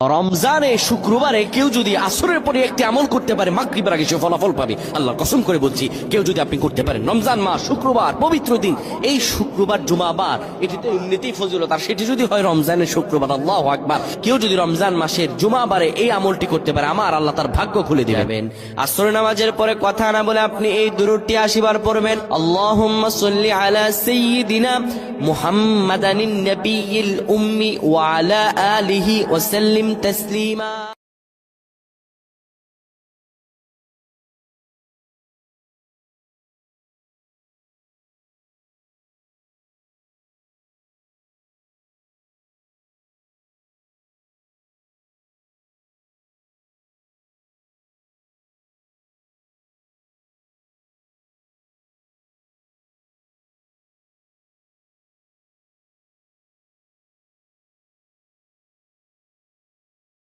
রমজানে শুক্রবারে কেউ যদি আসরের পরে একটি আমল করতে পারে মাগরিবের আগে সে ফলাফল পাবে। আল্লাহর কসম করে বলছি, কেউ যদি আপনি করতে পারেন রমজান মাস শুক্রবার পবিত্র দিন, এই শুক্রবার জুমাবার এটি তো এমনিতেই ফজিলত, আর সেটি যদি হয় রমজানের শুক্রবার, আল্লাহু আকবার, কেউ যদি রমজান মাসের জুমাবারে এই আমলটি করতে পারে আমার আল্লাহ তার ভাগ্য খুলে দিবেন। আসরের নামাজের পরে কথা না বলে আপনি এই দুরূদটি 80 বার পড়বেন। আল্লাহুম্মা সাল্লি আলা সাইয়্যিদিনা মুহাম্মাদানিন নাবিয়্যিল উম্মি ওয়া আলা আলিহি ওয়া সাল্লিম তাসলিমা।